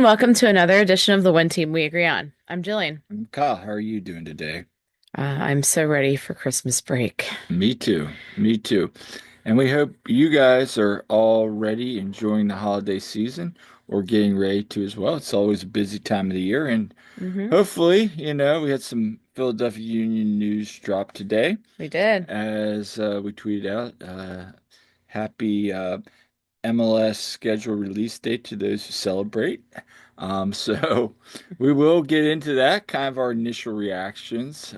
welcome to another edition of the One Team We Agree On. I'm Jillian. Kyle, how are you doing today? I'm so ready for Christmas break. Me too. Me too. And we hope you guys are already enjoying the holiday season or getting ready to as well. It's always a busy time of the year. And hmm hopefully, we had some Philadelphia Union news drop today We did. as we tweeted out. Happy MLS schedule release date to those who celebrate. So we will get into that, kind of our initial reactions.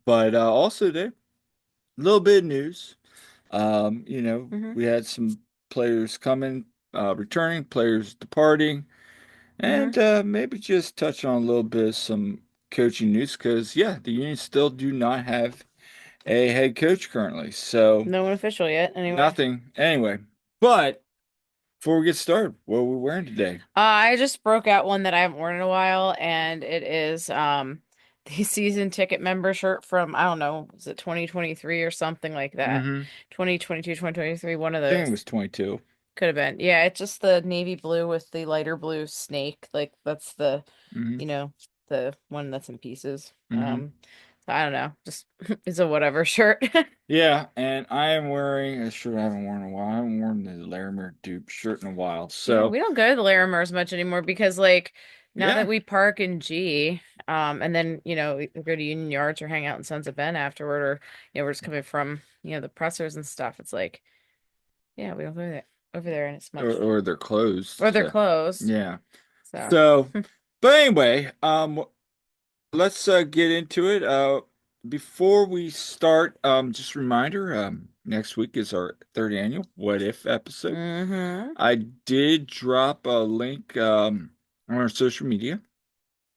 But also today, a little bit of news. hmm We had some players coming, returning, players departing, hmm and maybe just touch on a little bit of some coaching news because, yeah, the Unions still do not have a head coach currently. So No one official yet, anyway. nothing. Anyway, but before we get started, what are we wearing today? I just broke out one that I haven't worn in a while, and it is the season ticket member shirt from, I don't know, is it 2023 or something like that? Mm-hmm. 2022, 2023, one of I think it those. was 22. Could have been. Yeah, it's just the navy blue with the lighter blue snake. Like that's the Mm-hmm. you know, the one that's in pieces. Mm-hmm. So I don't know, just it's a whatever shirt. Yeah, and I am wearing a shirt I haven't worn in a while. I haven't worn the Larimer Dupe shirt in a while. Yeah, So, we don't go to the Larimer as much anymore because like now that yeah, we park in G, and then we go to Union Yards or hang out in Sons of Ben afterward, or we're just coming from the pressers and stuff. It's like, yeah, we don't go there over there, and it's or, much or they're closed. or they're So, closed. yeah. So So, but anyway, let's get into it. Before we start, just a reminder, next week is our third annual What If episode. hmm I did drop a link on our social media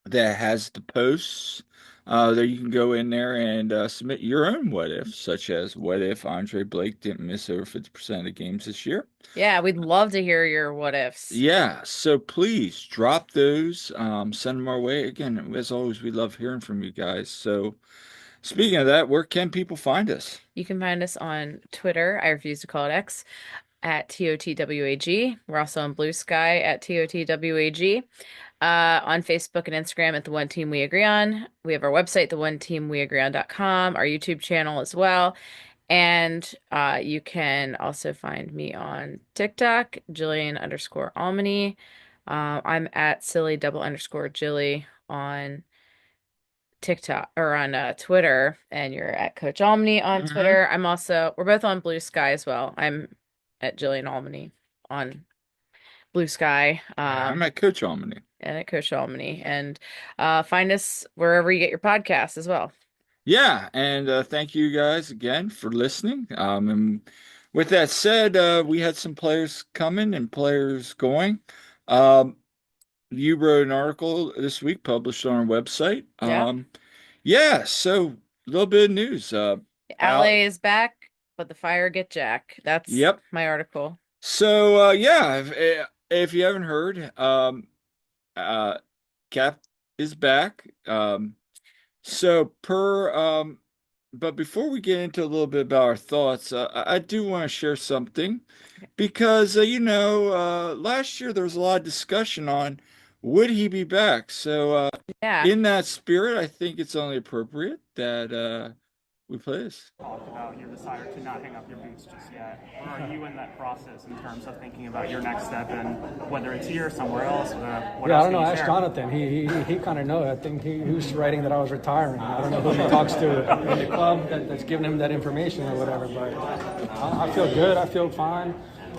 that has the posts. There you can go in there and submit your own what ifs, such as what if Andre Blake didn't miss over 50% of the games this year? Yeah, we'd love to hear your what ifs. Yeah, so please drop those, send them our way. Again, as always, we love hearing from you guys. So speaking of that, where can people find us? You can find us on Twitter. I refuse to call it X at TOTWAG. We're also on Blue Sky at TOTWAG. On Facebook and Instagram at The One Team We Agree On. We have our website, theoneteamweagreeon.com, our YouTube channel as well. And you can also find me on TikTok, Jillian underscore Almany. I'm at silly double underscore Jilly on TikTok or on Twitter, and you're at Coach Almany on Hmm. Twitter. We're both on Blue Sky as well. I'm at Jillian Almany on Blue Sky, I'm at Coach Omni. and at Coach Almany. And find us wherever you get your podcasts as well. Yeah, and thank you guys again for listening. And with that said, we had some players coming and players going. Um, you wrote an article this week published on our website. Yeah. Yeah, so a little bit of news. Al, LA is back, but the fire get Jack. That's yep. my article. So yeah, if you haven't heard, uh, Cap is back. So but before we get into a little bit about our thoughts, I do want to share something because last year there was a lot of discussion on would he be back. So Yeah. in that spirit, I think it's only appropriate that we play this. Talked about your desire to not hang up your boots just yet. Where are you in that process in terms of thinking about your next step and whether it's here, somewhere else, what Yeah, I else don't can know. you Ask share? Jonathan. He kind of knows. I think he was writing that I was retiring. I don't know who he talks to in the club that's giving him that information or whatever. But I feel good. I feel fine.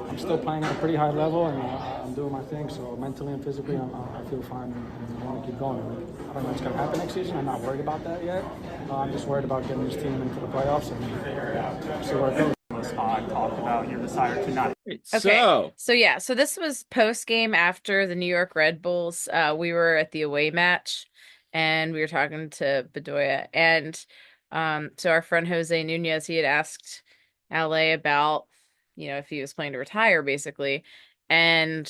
I'm still playing at a pretty high level, and I'm doing my thing. So mentally and physically, I feel fine, and I want to keep going. I don't know what's going to happen next season. I'm not worried about that yet. I'm just worried about getting this team into the playoffs and see where it goes. On the spot, talked about your desire to not. Okay. So So yeah, so this was post game after the New York Red Bulls. We were at the away match and we were talking to Bedoya. And so our friend Jose Nunez, he had asked LA about, if he was planning to retire basically. And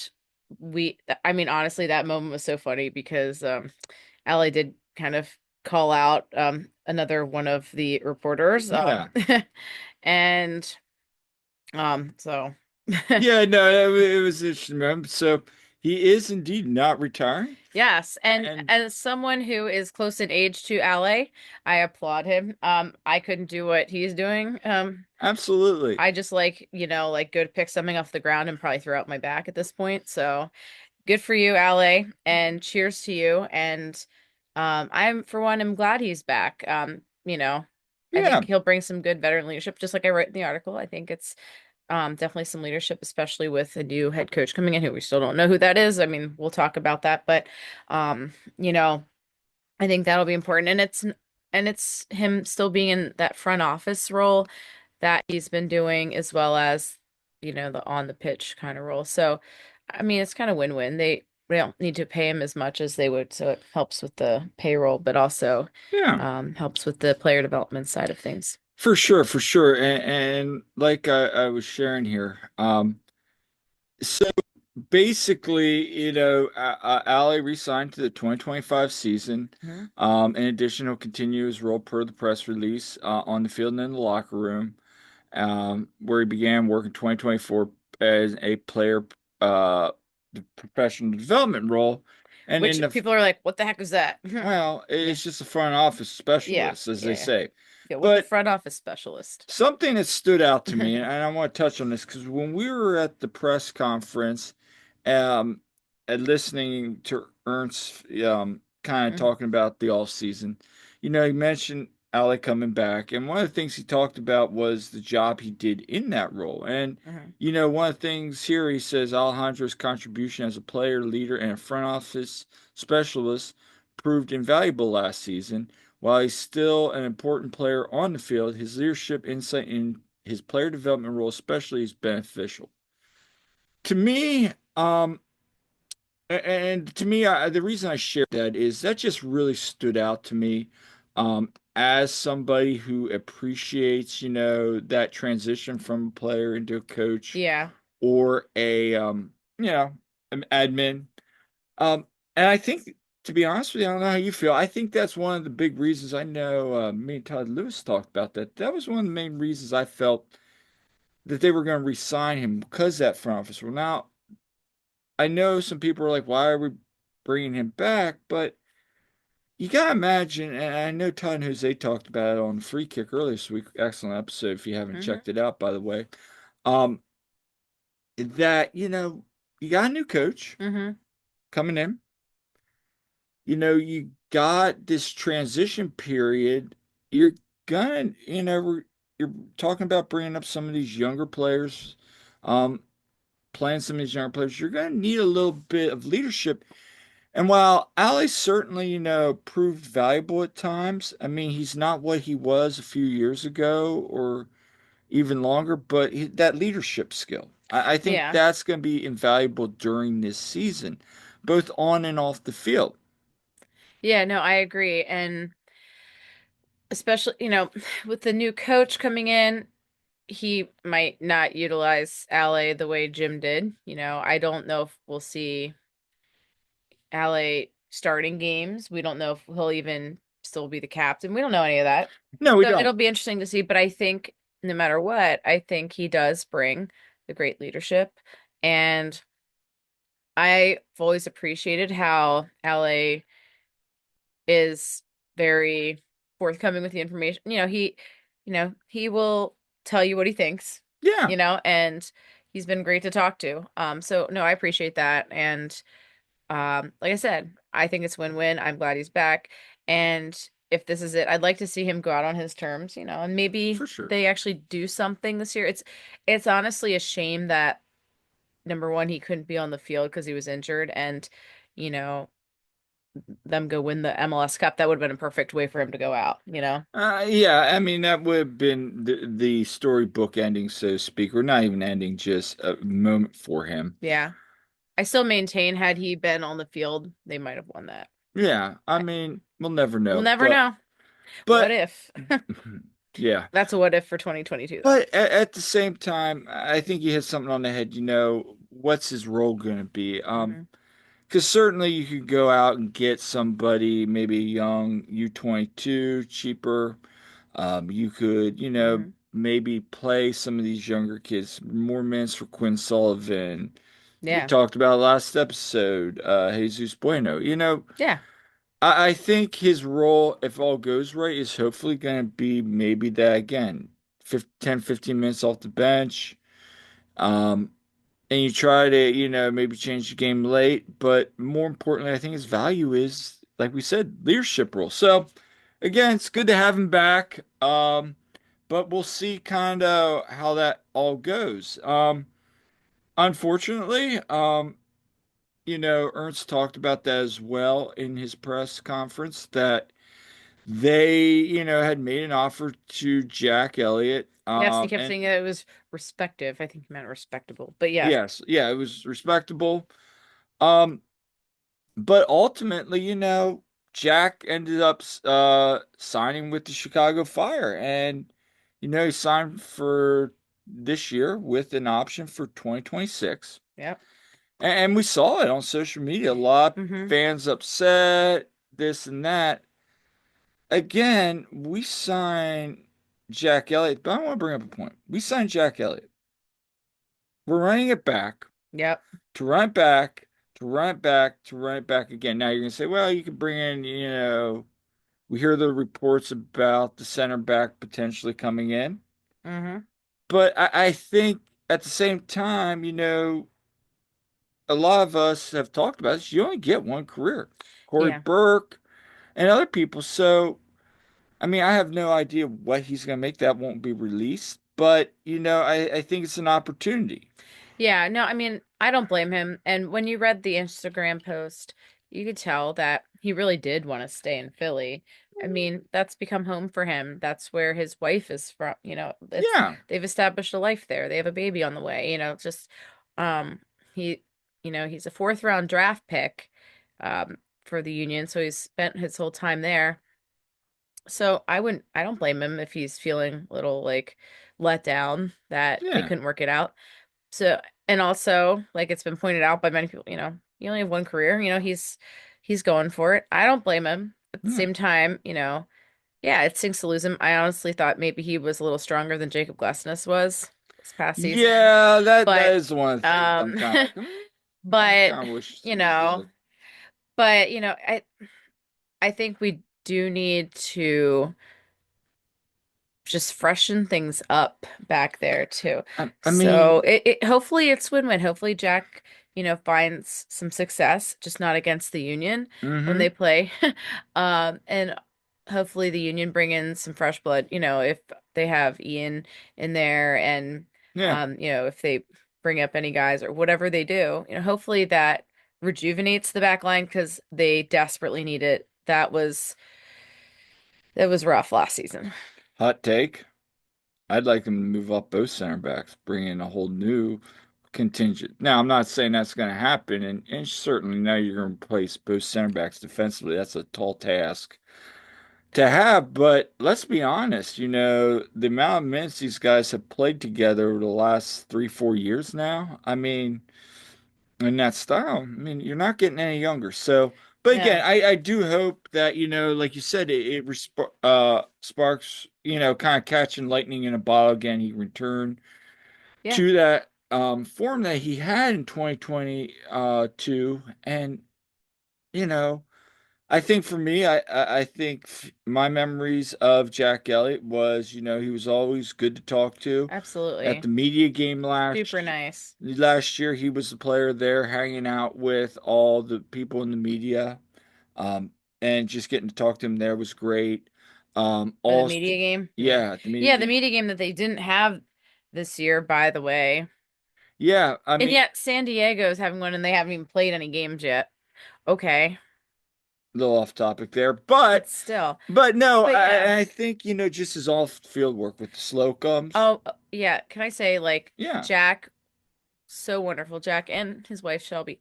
I mean, honestly, that moment was so funny because LA did kind of call out another one of the reporters. yeah. And so Yeah, no, it was interesting, man. So He is indeed not retiring. Yes, and And as someone who is close in age to Ale, I applaud him. I couldn't do what he's doing. absolutely. I just like, like go to pick something off the ground and probably throw out my back at this point. So good for you, Ale, and cheers to you. And I'm for one, I'm glad he's back. I Yeah. think he'll bring some good veteran leadership, just like I wrote in the article. I think it's definitely some leadership, especially with a new head coach coming in who we still don't know who that is. I mean, we'll talk about that, but um, you know, I think that'll be important. And it's him still being in that front office role that he's been doing as well as, the on the pitch kind of role. So, I mean, it's kind of win-win. They don't need to pay him as much as they would, so it helps with the payroll, but also Yeah. helps with the player development side of things. For sure, for sure. And like I was sharing here, so basically, Ali re-signed to the 2025 season. Mhm. In addition, he'll continue his role per the press release on the field and in the locker room, where he began work in 2024 as a player, uh, the professional development role. And Which in the people are like, what the heck is that? Well, Yeah. it's just a front office Yeah. specialist, as Yeah. they Yeah. say. Yeah. What's a But front office specialist? something that stood out to me, and I want to touch on this because when we were at the press conference, um, and listening to Ernst, kind of Mhm. talking about the off season, he mentioned Ali coming back, and one of the things he talked about was the job he did in that role. And Mhm. one of the things here he says Alejandro's contribution as a player, leader, and a front office specialist proved invaluable last season. While he's still an important player on the field, his leadership insight in his player development role especially is beneficial. To me, and to me, the reason I shared that is that just really stood out to me, as somebody who appreciates, that transition from a player into a coach Yeah. or you know, an admin. Um, and I think, to be honest with you, I don't know how you feel. I think that's one of the big reasons. I know me and Todd Lewis talked about that. That was one of the main reasons I felt that they were going to re-sign him because that front office. Well, now I know some people are like, "Why are we bringing him back?" But you gotta imagine, and I know Todd and Jose talked about it on Free Kick earlier this week. Excellent episode if you haven't Hmm. checked it out, by the way. Um, that you got a new coach Hmm. coming in. You got this transition period. You're gonna, you're talking about bringing up some of these younger players, um, playing some of these younger players. You're gonna need a little bit of leadership. And while Ali certainly, proved valuable at times, I mean, he's not what he was a few years ago or even longer, but that leadership skill, I think Yeah. that's going to be invaluable during this season, both on and off the field. Yeah, no, I agree. And especially, with the new coach coming in, he might not utilize Ale the way Jim did. I don't know if we'll see Ale starting games. We don't know if he'll even still be the captain. We don't know any of that. No, we So it'll don't. be interesting to see. But I think no matter what, I think he does bring the great leadership. And I've always appreciated how LA is very forthcoming with the information. He will tell you what he thinks, Yeah, and he's been great to talk to. So no, I appreciate that. And like I said, I think it's win-win. I'm glad he's back. And if this is it, I'd like to see him go out on his terms, and maybe for sure. they actually do something this year. It's honestly a shame that number one, he couldn't be on the field because he was injured, and you know, them go win the MLS Cup. That would have been a perfect way for him to go out. Yeah, I mean that would have been the storybook ending, so to speak, or not even ending, just a moment for him. Yeah. I still maintain had he been on the field, they might have won that. Yeah, I I- mean we'll never We'll know, never but know. What but if? yeah. That's a what if for 2022 though. But at the same time, I think you hit something on the head. What's his role going to be? Hmm. Because certainly you could go out and get somebody, maybe a young U22, cheaper. You could, Hmm. maybe play some of these younger kids, more minutes for Quinn Sullivan, we Yeah. talked about last episode, Jesus Bueno. Yeah. I think his role, if all goes right, is hopefully going to be maybe that again, 10, 15 minutes off the bench. Um, and you try to, maybe change the game late. But more importantly, I think his value is, like we said, leadership role. So again, it's good to have him back. But we'll see kind of how that all goes. Unfortunately, Ernst talked about that as well in his press conference that they, had made an offer to Jack Elliott. Yes, he kept And saying that it was respective. I think he meant respectable. But yes. yes, yeah, it was respectable. Um, but ultimately, Jack ended up signing with the Chicago Fire, and he signed for this year with an option for 2026. Yep. And we saw it on social media. A lot of Mm-hmm. fans upset, this and that. Again, we signed Jack Elliott, but I want to bring up a point. We signed Jack Elliott. We're running it back Yep. to run it back to run it back to run it back again. Now you're gonna say, well, you could bring in, we hear the reports about the center back potentially coming in, Mm-hmm. but I think at the same time, a lot of us have talked about this. You only get one career. Corey Yeah. Burke and other people. So I mean, I have no idea what he's going to make. That won't be released, but I think it's an opportunity. Yeah, no, I mean, I don't blame him. And when you read the Instagram post, you could tell that he really did want to stay in Philly. I mean, that's become home for him. That's where his wife is from. Yeah, They've established a life there. They have a baby on the way. Just um he he's a fourth round draft pick for the Union, so he's spent his whole time there. So I don't blame him if he's feeling a little like let down that they yeah, couldn't work it out. So, and also, like it's been pointed out by many people, you only have one career, he's going for it. I don't blame him. At the yeah, same time, yeah, it stinks to lose him. I honestly thought maybe he was a little stronger than Jacob Glesnes was this past season. yeah. That But is one of the things I'm um kind of like, I but kind of wish you he was know, like, but I think we do need to just freshen things up back there too. I mean, So it hopefully it's win-win. Hopefully Jack, finds some success, just not against the Union when mm-hmm, they play. And hopefully the Union bring in some fresh blood, if they have Ian in there and yeah, if they bring up any guys or whatever they do, hopefully that rejuvenates the back line because they desperately need it. That was rough last season. hot take. I'd like them to move up both center backs, bring in a whole new contingent. Now, I'm not saying that's going to happen, and certainly now you're going to replace both center backs defensively. That's a tall task to have, but let's be honest, the amount of minutes these guys have played together over the last 3, 4 years now, I mean, in that style, I mean, you're not getting any younger. So, but again, No. I do hope that, like you said, sparks, kind of catching lightning in a bottle again. He returned Yeah. to that form that he had in 2022, and, you know, I think for me, I think my memories of Jack Elliott was, he was always good to talk to. At Absolutely. the media game Super nice. last year, he was the player there hanging out with all the people in the media. Um, and just getting to talk to him there was great. For the Also, media game? Yeah. yeah, at the media Yeah, the game. media game that they didn't have this year, by the way. Yeah, I And mean, yet San Diego's having one and they haven't even played any games yet. Okay. a little off topic there, but But still. no, But yeah. I think, just his off field work with the Slocums. Oh, yeah. Can I say, like, Yeah, Jack, so wonderful. Jack and his wife Shelby.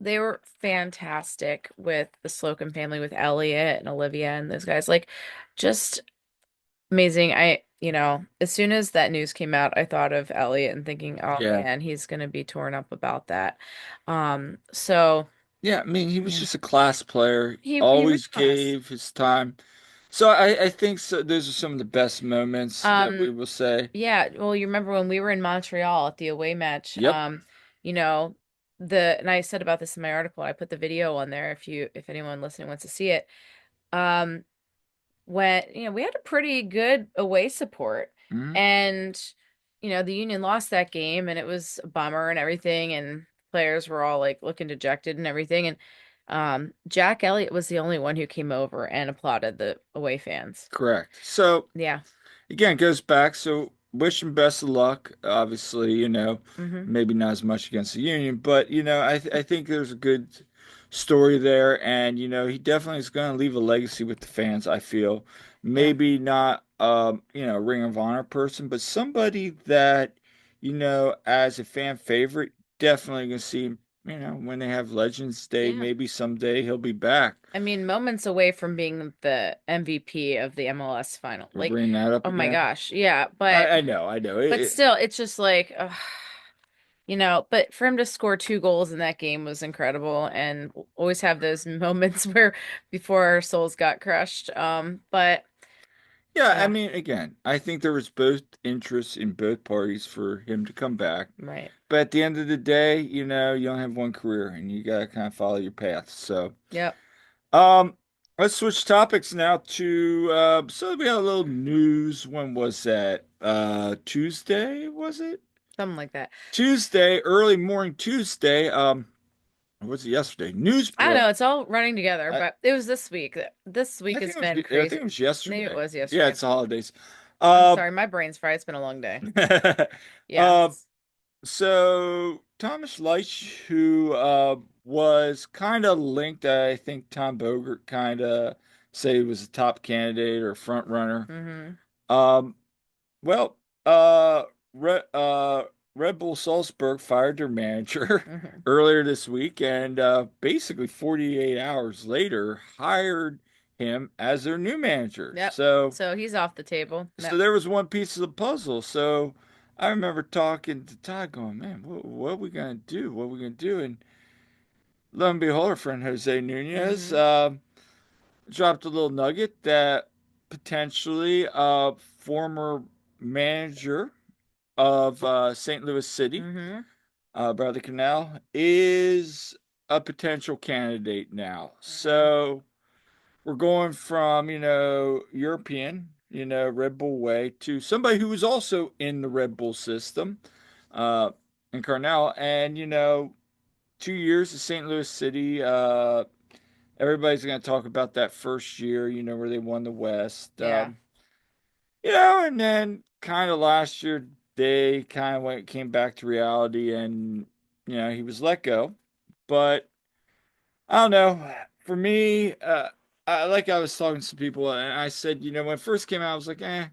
They were fantastic with the Slocum family, with Elliot and Olivia and those guys. Like, just amazing. As soon as that news came out, I thought of Elliot and thinking, oh yeah. man, he's gonna be torn up about that. So Yeah, I mean, he was yeah, just a class player, he really always was. gave his time. So I think so, those are some of the best moments that we Um, will say. yeah, well, you remember when we were in Montreal at the away match, Yep. you know. and I said about this in my article, I put the video on there if anyone listening wants to see it. Um, when, we had a pretty good away support, Mhm. and the Union lost that game, and it was a bummer and everything, and players were all like looking dejected and everything, and Jack Elliott was the only one who came over and applauded the away fans. Correct. So Yeah. again, it goes back. So wish him best of luck. Obviously, Hmm. maybe not as much against the Union, but I think there's a good story there, and he definitely is going to leave a legacy with the fans. I feel Yeah. maybe not Ring of Honor person, but somebody that as a fan favorite, definitely going to see him. When they have Legends Day, Yeah. maybe someday he'll be back. I mean, moments away from being the MVP of the MLS final. We're Like, bringing that up oh my again. gosh. Yeah, I know. but still, it's just like, but for him to score two goals in that game was incredible, and always have those moments where before our souls got crushed. But Yeah, I yeah, mean, again, I think there was both interest in both parties for him to come back. right. But at the end of the day, you only have one career and you gotta kind of follow your path. So, Yep. um, let's switch topics now to so we had a little news. When was that? Tuesday, was it? Something like that. Tuesday, early morning Tuesday. Or was it yesterday? News I don't broke. know. It's all running together, I, but it was this week. This week has been I think crazy. it was Maybe it yesterday. was Yeah, yesterday. it's the holidays. I'm Uh, sorry, my brain's fried. It's been a long day. uh, Yes. So Thomas Leitch, who was kind of linked, I think Tom Bogert kind of say he was a top candidate or front runner. Mm-hmm. Um, well, uh, Red Bull Salzburg fired their manager Mm-hmm. earlier this week, and basically 48 hours later hired him as their new manager. Yep. So. So he's off the table. So Yep. there was one piece of the puzzle. So I remember talking to Todd, going, "Man, what are we gonna do? What are we gonna do?" And lo and behold, our friend Jose Nunez Mm-hmm. dropped a little nugget that potentially former manager of St. Louis City, Mm-hmm. Bradley Canal, is a potential candidate now. Mm-hmm. So we're going from, European, Red Bull way to somebody who was also in the Red Bull system, uh, in Carnell. And, 2 years of St. Louis City. Everybody's going to talk about that first year, where they won the West. Yeah. And then kind of last year, they kind of came back to reality and, he was let go. But I don't know. For me, I was talking to some people, and I said, when it first came out, I was like, eh.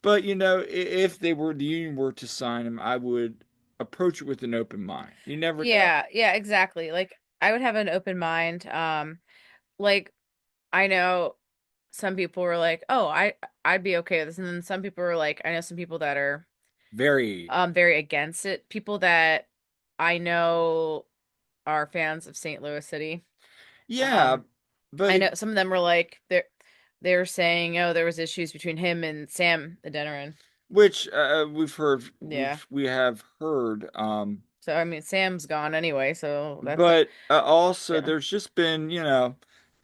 But if the union were to sign him, I would approach it with an open mind. You never know. Yeah. Yeah, exactly. Like I would have an open mind. Like I know some people were like, "Oh, I'd be okay with this," and then some people were like, I know some people that are Very, very against it. People that I know are fans of St. Louis City. yeah, Um, I but know some of them were like they're saying, "Oh, there was issues between him and Sam the Denerin." which we've heard, Yeah. we have heard. So I mean, Sam's gone anyway, so that's a But also, yeah. there's just been,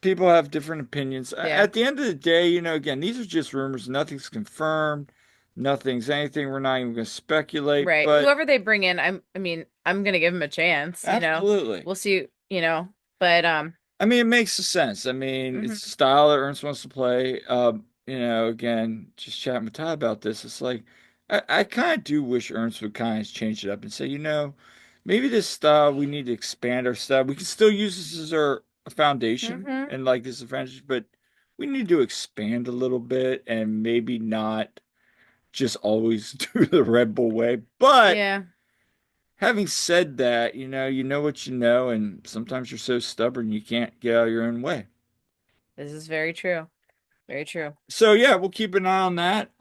people have different opinions. Yeah. At the end of the day, again, these are just rumors. Nothing's confirmed. Nothing's anything. We're not even going to speculate. Right. But Whoever they bring in, I mean, I'm gonna give him a chance. absolutely. We'll see. But I mean, it makes sense. I mean, it's the mhm. style that Ernst wants to play. Again, just chatting with Todd about this, it's like I kind of do wish Ernst would kind of change it up and say, maybe this style we need to expand our style. We can still use this as our foundation Mhm. and like this advantage, but we need to expand a little bit and maybe not just always do the Red Bull way. But Yeah, having said that, you know what you know, and sometimes you're so stubborn you can't get out of your own way. this is very true. Very true. So yeah, we'll keep an eye on that.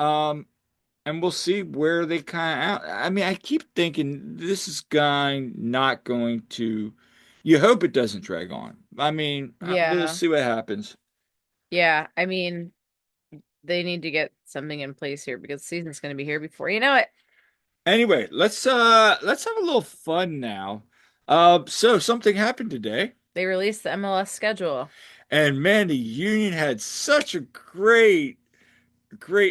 And we'll see where they kind of out. I mean, I keep thinking this is going not going to. You hope it doesn't drag on. I mean, we'll Yeah. see what happens. Yeah. I mean, they need to get something in place here because the season's gonna be here before you know it. Anyway, let's have a little fun now. So something happened today, They released the MLS schedule. and man, the Union had such a great,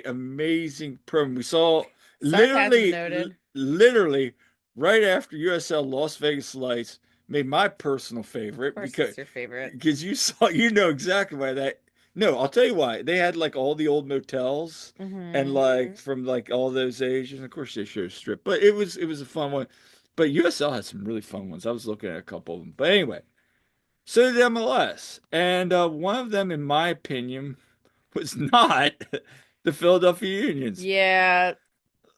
amazing program. We saw Sarcasm literally, noted. literally right after USL Las Vegas Lights made my personal Of favorite course, it's your favorite. because you saw, you know exactly why that. No, I'll tell you why. They had like all the old motels and Hmm. like from like all those Asians. Of course, they showed a strip, but it was a fun one. But USL had some really fun ones. I was looking at a couple of them. But anyway, so did MLS, and one of them, in my opinion, was not the Philadelphia Unions. Yeah.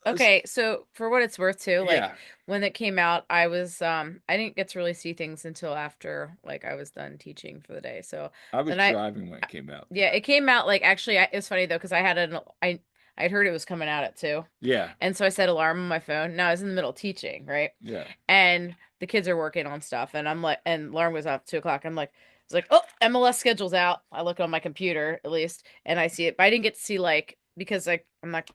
Okay, so for what it's worth too, like Yeah, when it came out, I didn't get to really see things until after like I was done teaching for the day. So I was then I driving when it came out. yeah, it came out like actually it was funny though because I'd heard it was coming out at 2. Yeah, And so I set alarm on my phone. Now I was in the middle of teaching, right? yeah. And the kids are working on stuff and I'm like and alarm goes off at 2 o'clock. I'm like it's like, oh, MLS schedule's out. I look on my computer at least and I see it, but I didn't get to see like because like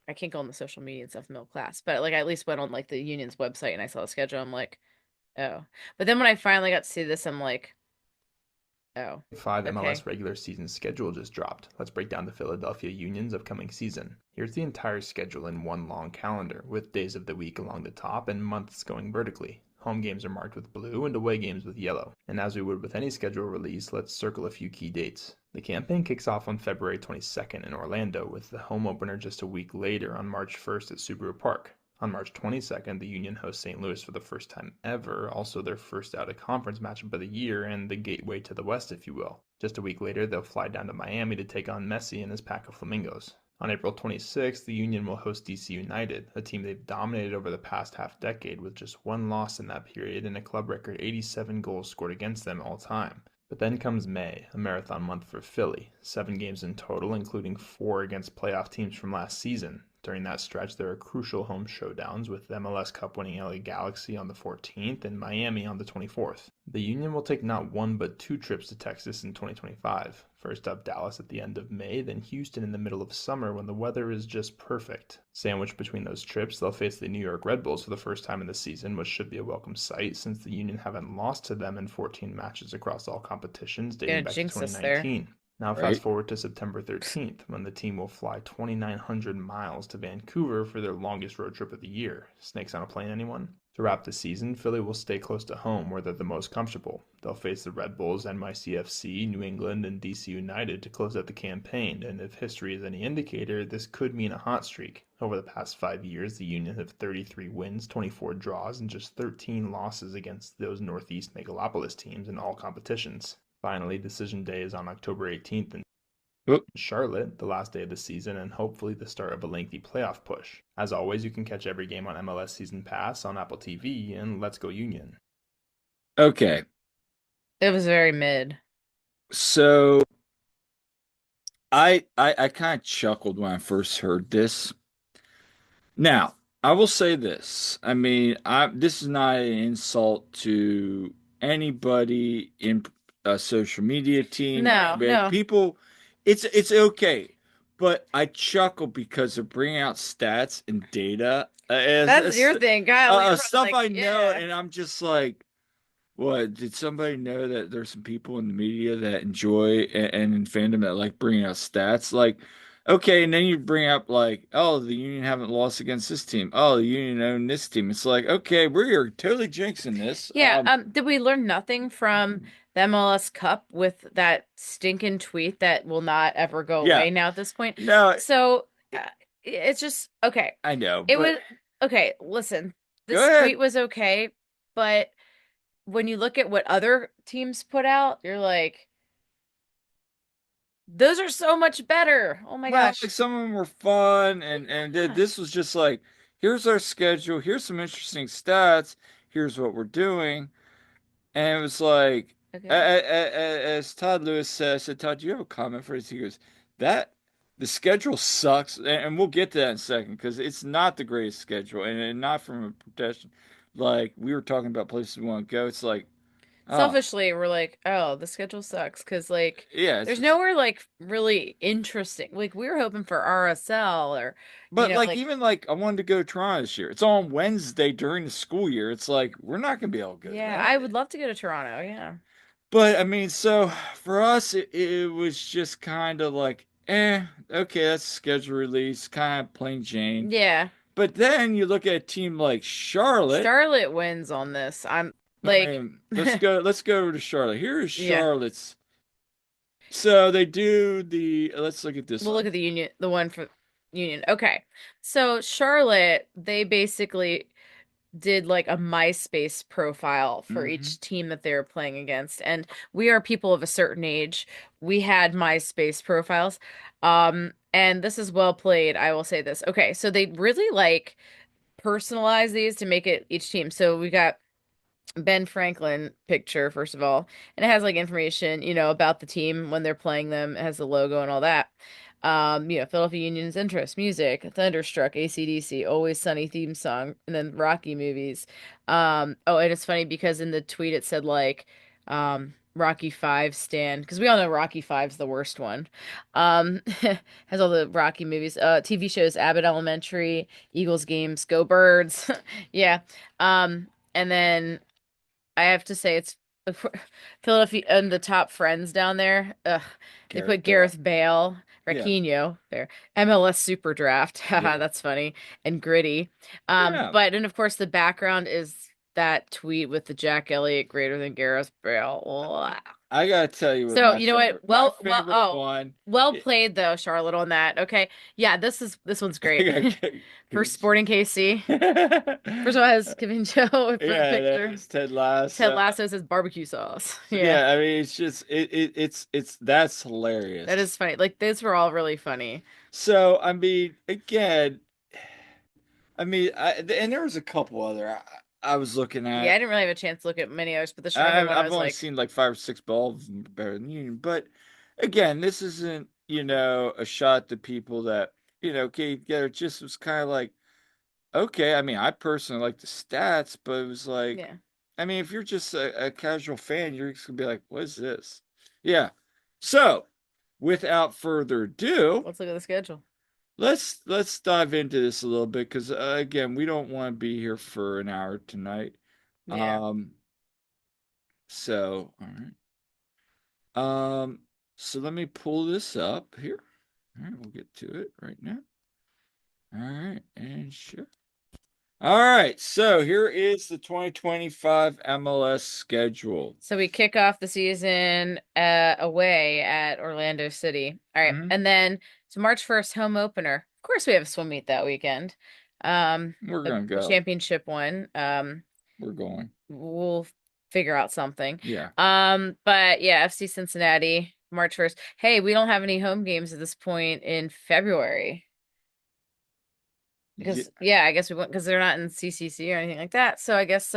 I can't go on the social media and stuff in middle of class, but like I at least went on like the union's website and I saw the schedule. I'm like, oh. But then when I finally got to see this, I'm like, oh, Five okay. MLS regular season schedule just dropped. Let's break down the Philadelphia Union's upcoming season. Here's the entire schedule in one long calendar, with days of the week along the top and months going vertically. Home games are marked with blue and away games with yellow. And as we would with any schedule release, let's circle a few key dates. The campaign kicks off on February 22nd in Orlando, with the home opener just a week later on March 1st at Subaru Park. On March 22nd, the Union hosts St. Louis for the first time ever, also their first out-of-conference matchup of the year and the gateway to the West, if you will. Just a week later, they'll fly down to Miami to take on Messi and his pack of Flamingos. On April 26th, the Union will host DC United, a team they've dominated over the past half-decade with just one loss in that period and a club record 87 goals scored against them all time. But then comes May, a marathon month for Philly. 7 games in total, including 4 against playoff teams from last season. During that stretch, there are crucial home showdowns with MLS Cup winning LA Galaxy on the 14th and Miami on the 24th. The Union will take not one but 2 trips to Texas in 2025. First up, Dallas at the end of May, then Houston in the middle of summer when the weather is just perfect. Sandwiched between those trips, they'll face the New York Red Bulls for the first time in the season, which should be a welcome sight since the Union haven't lost to them in 14 matches across all competitions Gonna dating back to jinx us there. 2019. Now fast Right. forward to September 13th, when the team will fly 2,900 miles to Vancouver for their longest road trip of the year. Snakes on a plane, anyone? To wrap the season, Philly will stay close to home where they're the most comfortable. They'll face the Red Bulls, NYCFC, New England, and DC United to close out the campaign, and if history is any indicator, this could mean a hot streak. Over the past 5 years, the Union have 33 wins, 24 draws, and just 13 losses against those Northeast megalopolis teams in all competitions. Finally, decision day is on October 18th in Oop. Charlotte, the last day of the season, and hopefully the start of a lengthy playoff push. As always, you can catch every game on MLS Season Pass on Apple TV, and let's go Union. Okay. It was very mid. So I kind of chuckled when I first heard this. Now, I will say this. I mean, this is not an insult to anybody in a social media team. No, But no. people, it's okay. But I chuckle because they're bringing out stats and data That's your thing, Kyle. You're probably stuff like, I know, yeah. and I'm just like, what, did somebody know that there's some people in the media that enjoy and in fandom that like bringing out stats? Like, okay, and then you bring up like, oh, the Union haven't lost against this team. Oh, the Union own this team. It's like, okay, we're totally jinxing this. Yeah, did we learn nothing from the MLS Cup with that stinking tweet that will not ever go Yeah, away now at this point? no, So it's just okay. I know, It but was okay. Listen, go this ahead. tweet was okay, but when you look at what other teams put out, you're like, those are so much better. Oh my Well, gosh. like some of them were fun, Gosh. this was just like, here's our schedule, here's some interesting stats, here's what we're doing. And it was like, Okay. as Todd Lewis said, I said, Todd, do you have a comment for this? He goes, that the schedule sucks. And we'll get to that in a second because it's not the greatest schedule and not from a protection. Like we were talking about places we want to go. It's like, Oh, selfishly, we're like, oh, the schedule sucks because like yeah, there's nowhere like really interesting. Like we were hoping for RSL or but like like even like I wanted to go to Toronto this year. It's on Wednesday during the school year. It's like we're not gonna be able to go to yeah, that. I would love to go to Toronto. Yeah. But I mean, so for us, it was just kind of like, okay, that's schedule release, kind of plain Jane. Yeah. But then you look at a team like Charlotte. Charlotte wins on this. I'm I like mean, let's go to Charlotte. Here is yeah. Charlotte's. So they do the. Let's look at this We'll look one. at the Union, the one for Union. Okay. So Charlotte, they basically did like a MySpace profile for Hmm. each team that they were playing against. And we are people of a certain age. We had MySpace profiles. And this is well played, I will say this. Okay, so they really like personalize these to make it each team. So we got Ben Franklin picture, first of all, and it has like information, about the team when they're playing them. It has the logo and all that. Philadelphia Union's interest, music, Thunderstruck, AC/DC, Always Sunny theme song, and then Rocky movies. Oh, and it's funny because in the tweet it said like, Rocky Five stand, because we all know Rocky Five's the worst one. Um, has all the Rocky movies, TV shows, Abbott Elementary, Eagles games, Go Birds. Yeah. And then I have to say it's Philadelphia and the top friends down there. Ugh, they put Garrett Bale. Gareth Bale, Yeah, Raquinho there, MLS Super Draft. Haha, yeah, that's funny and gritty. yeah. But and of course the background is that tweet with the Jack Elliott greater than Gareth Bale. Ugh. I gotta tell you what So my you know what? favorite, my Well, favorite oh, one. well i- played though, Charlotte, on that. Okay, yeah, this one's I great gotta for Sporting KC. First of yeah, all, it has Kevin Joe for the that picture. is Ted Ted Lasso. Lasso says barbecue sauce. Yeah. Yeah, I mean, it's just it's that's That hilarious. is funny. Like those were all really funny. So I mean, again, I mean, and there was a couple other I was looking Yeah, I at. didn't really have a chance to look at many others, but the Charlotte one, I I've was only like, seen like 5 or 6 balls better than Union, but again, this isn't a shot to people that came together. It just was kind of like, okay. I mean, I personally like the stats, but it was like, yeah. I mean, if you're just a casual fan, you're just gonna be like, what is this? Yeah. So, without further ado, Let's look at the schedule. let's dive into this a little bit because again, we don't want to be here for an hour tonight. Yeah. Um, so all right. So let me pull this up here. All right, we'll get to it right now. All right, and sure. All right, so here is the 2025 MLS schedule. So we kick off the season away at Orlando City. All right. Hmm. And then so March 1st, home opener. Of course we have a swim meet that weekend. We're A gonna go. championship one. We're going. We'll figure out something. Yeah. But yeah, FC Cincinnati, March 1st. Hey, we don't have any home games at this point in February. Yeah. Because yeah, I guess we went because they're not in CCC or anything like that. So I guess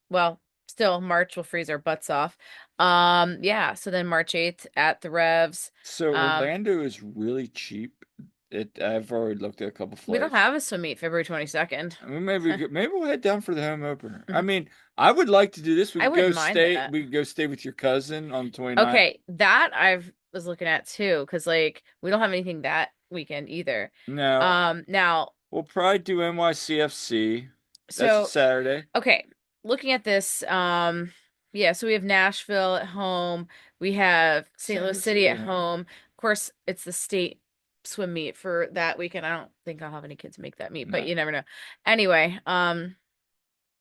well, still March will freeze our butts off. Yeah, so then March 8th at the Revs. So Um Orlando is really cheap. I've already looked at a couple we don't flights. have a swim meet February 22nd. I mean, maybe we'll head down for the home opener. I mean, I would like to do this. I wouldn't mind that. We could go stay with your cousin on the 29th. Okay, that I've was looking at too, because like we don't have anything that weekend either. No, Now, we'll probably do NYCFC. That's a so Saturday. okay, looking at this, yeah, so we have Nashville at home, we have St. San Louis Jose City at at home. home. Of course, it's the state swim meet for that weekend. I don't think I'll have any kids make that meet, but No. you never know. Anyway,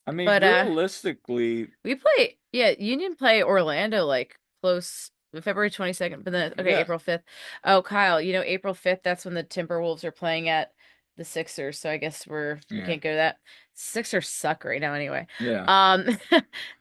I mean, but realistically, we play, yeah, Union play Orlando like close February 22nd, but then okay, yeah, April 5th. Oh, Kyle, April 5th, that's when the Timberwolves are playing at the Sixers, so I guess we yeah, can't go to that. Sixers suck right now anyway. yeah. Um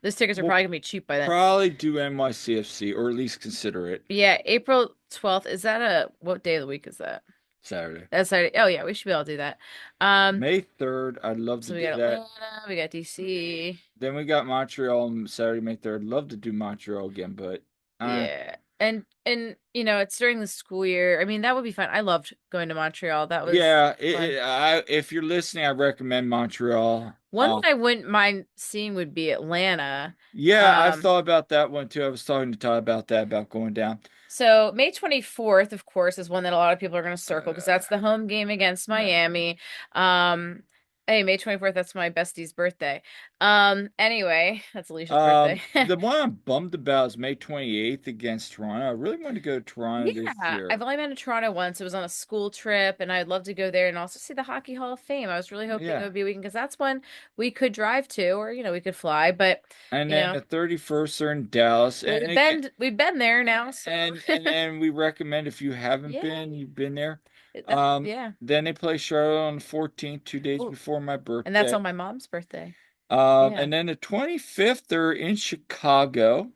those tickets are We'll probably gonna be cheap by then. probably do NYCFC or at least consider it Yeah, April 12th. Is that a what day of the week is that? Saturday. That's Saturday. Oh yeah, we should be able to do that. Um May 3rd, I'd love to so we do got that. Atlanta, we got DC. Then we got Montreal on Saturday, May 3rd. Love to do Montreal again, but Yeah. And it's during the school year. I mean, that would be fun. I loved going to Montreal. That was yeah, fun. if you're listening, I recommend Montreal. One that I wouldn't mind seeing would be Atlanta. Yeah, I've Um, thought about that one too. I was talking to Todd about that, about going down. so May 24th, of course, is one that a lot of people are going to circle because that's the home game against Miami. Um, hey, May 24th, that's my bestie's birthday. Anyway, that's Alicia's birthday. The one I'm bummed about is May 28th against Toronto. I really want to go to Toronto this Yeah, I've year. only been to Toronto once. It was on a school trip, and I'd love to go there and also see the Hockey Hall of Fame. I was really hoping it Yeah. would be a weekend because that's one we could drive to, or we could fly. But And you then know, the 31st are in Dallas. well, And we've again, been there now, so and we recommend if you haven't yeah, been, you've been there. that yeah. Then they play Charlotte on the 14th, 2 days Ooh, before my and that's birthday. on my mom's birthday. Yeah. And then the 25th, they're in Chicago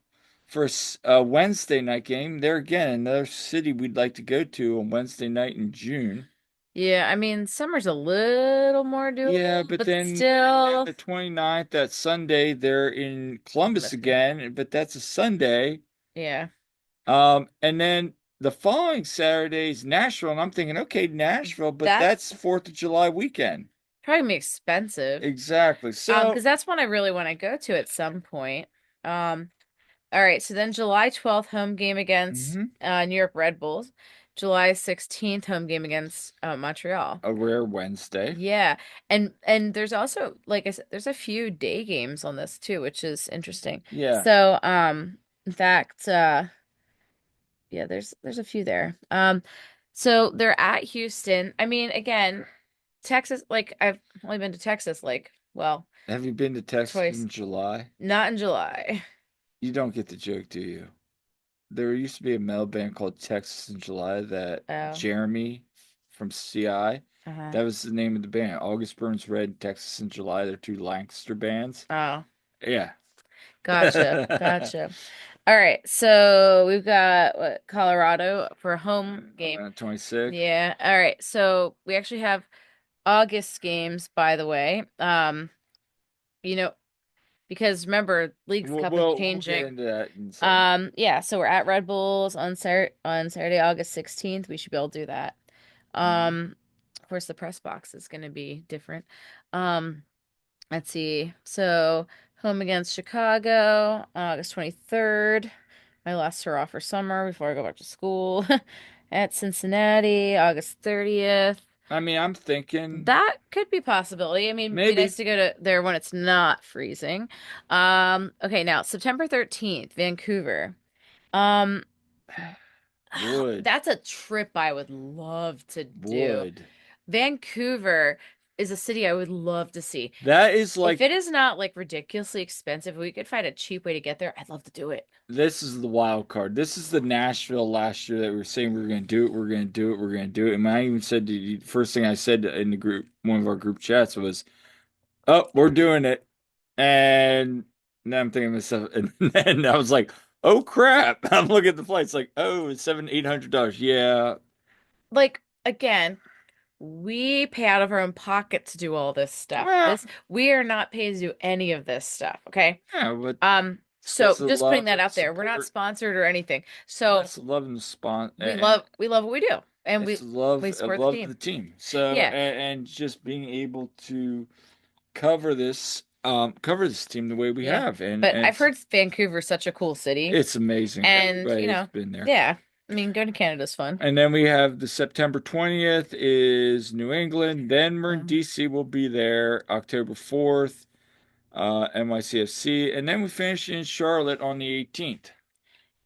for a Wednesday night game. There again, another city we'd like to go to on Wednesday night in June. Yeah, I mean, summer's a little more Yeah, doable, but but then still the 29th, that Sunday, they're in Columbus Columbus, yeah. again, but that's a Sunday. Yeah. And then the following Saturday is Nashville, and I'm thinking, okay, Nashville, but That's that's 4th of July weekend. probably gonna be expensive. Exactly. So, Because that's one I really want to go to at some point. Um, all right, so then July 12th, home game against mhm, New York Red Bulls. July 16th, home game against Montreal. a rare Wednesday. Yeah. And there's also, like I said, there's a few day games on this too, which is interesting. Yeah. So, in fact, yeah, there's a few there. So they're at Houston. I mean, again, Texas, like I've only been to Texas like, well, Have you been to Texas twice. in July? Not in July. You don't get the joke, do you? There used to be a metal band called Texas in July that Oh, Jeremy from CI, uh-huh. that was the name of the band. August Burns Red, Texas in July. They're two Lancaster bands. Oh, Yeah. gotcha. Gotcha. All right. So we've got what, Colorado for a home game. 26. Yeah. All right. So we actually have August games, by the way. You know, because remember, League's Cup is We'll get changing. into that in a second. Yeah, so we're at Red Bulls on Saturday, August 16th. We should be able to do that. Mhm. Of course, the press box is going to be different. Um, let's see. So, home against Chicago, August 23rd. My last hurrah for summer before I go back to school. At Cincinnati, August 30th. I mean, I'm thinking That could be a possibility. I mean, it'd be nice maybe to go to there when it's not freezing. Okay, now September 13th, Vancouver. Um, would, that's a trip I would love to do. would. Vancouver is a city I would love to see. That is If like it is not like ridiculously expensive, we could find a cheap way to get there. I'd love to do it. this is the wild card. This is the Nashville last year that we were saying we were going to do it, we're going to do it, we're going to do it. And I even said to you, first thing I said in the group, one of our group chats was, "Oh, we're doing it." And now I'm thinking to myself, and then I was like, "Oh crap!" I'm looking at the flights, like, "Oh, it's $700, $800." Yeah, Like, again, we pay out of our own pocket to do all this stuff. well, We are not paid to do any of this stuff, okay? yeah, but So that's the just putting love that and out there. We're not support. sponsored or anything. So That's the love and the spawn, we love what we do, and it's we support the love of team. the team. So Yeah, and just being able to cover this team the way we yeah. have, But and I've heard Vancouver's such a cool city, it's amazing. and Everybody's been there. yeah. I mean, going to Canada's fun. And then we have the September 20th is New England. Then we're in Um, DC. We'll be there October 4th, NYCFC. And then we finish in Charlotte on the 18th.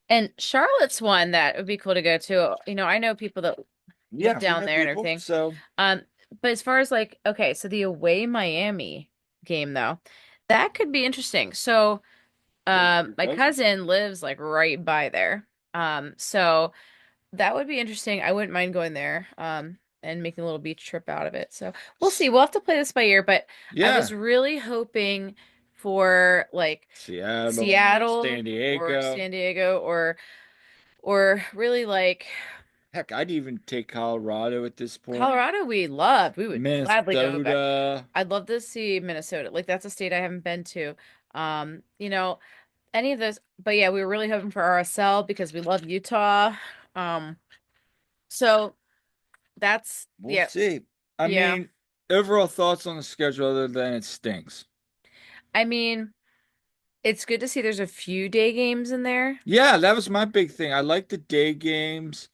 and Charlotte's one that would be cool to go to. I know people that live Yeah, we down know there and people. everything. So Um, but as far as like, okay, so the away Miami game though, that could be interesting. So, your my cousin. cousin lives like right by there. So that would be interesting. I wouldn't mind going there, and making a little beach trip out of it. So we'll see. We'll have to play this by ear, but I was Yeah, really hoping for like Seattle, Seattle San or Diego. San Diego or really like Heck, I'd even take Colorado at this point. Colorado we loved. We would gladly go back. Minnesota. I'd love to see Minnesota. Like that's a state I haven't been to. Um, you know, any of those, but yeah, we were really hoping for RSL because we love Utah. Um, so that's We'll yeah, see. I yeah. mean, overall thoughts on the schedule other than it stinks. I mean, it's good to see there's a few day games in there. Yeah, that was my big thing. I like the day games.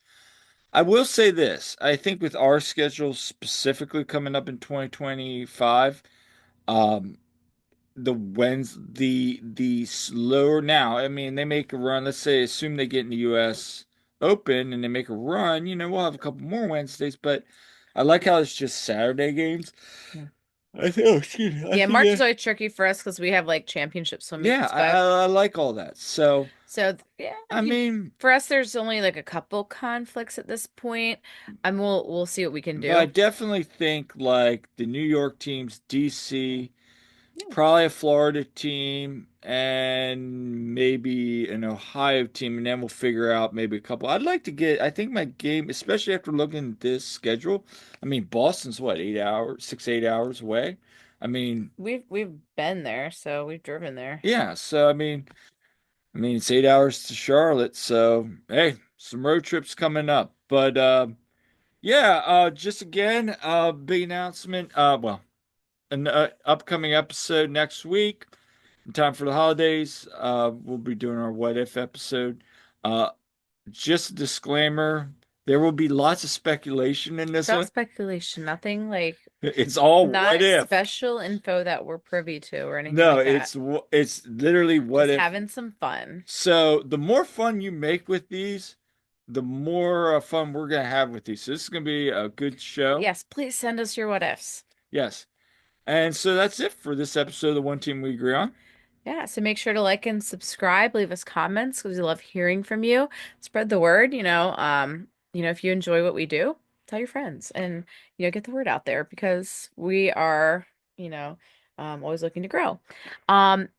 I will say this. I think with our schedule specifically coming up in 2025, um, the slower now. I mean, they make a run. Let's say, assume they get in the U.S. Open and they make a run. We'll have a couple more Wednesdays, but I like how it's just Saturday games. Yeah. I think, oh, excuse me. I Yeah, think March is that, always tricky for us because we have like championship swim yeah, meets, but I like all that. So, yeah, I mean, for us there's only like a couple conflicts at this point. And we'll see what we can but I do. definitely think like the New York teams, DC. Yeah. Probably a Florida team and maybe an Ohio team, and then we'll figure out maybe a couple. I think my game, especially after looking at this schedule, I mean, Boston's what, 8 hours, 8 hours away? I mean, We've been there, so we've driven there. yeah, so I mean, it's 8 hours to Charlotte, so hey, some road trips coming up. But yeah, just again, big announcement. Well, an upcoming episode next week. In time for the holidays. We'll be doing our what if episode. Uh, just a disclaimer, there will be lots of speculation in It's this all one. speculation, nothing like It's all what not if. special info that we're privy to or anything No, like that. it's literally what Just if. having some fun. So the more fun you make with these, the more fun we're gonna have with these. So this is gonna be a good show. Yes, please send us your what ifs. Yes. And so that's it for this episode of the One Team We Agree On. Yeah, so make sure to like and subscribe, leave us comments because we love hearing from you. Spread the word, if you enjoy what we do, tell your friends and get the word out there because we are, you know, always looking to grow. And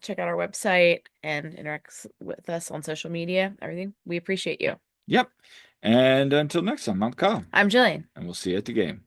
check out our website and interact with us on social media, everything. We appreciate you. Yep. And until next time, I'm Kyle, I'm Jillian. and we'll see you at the game.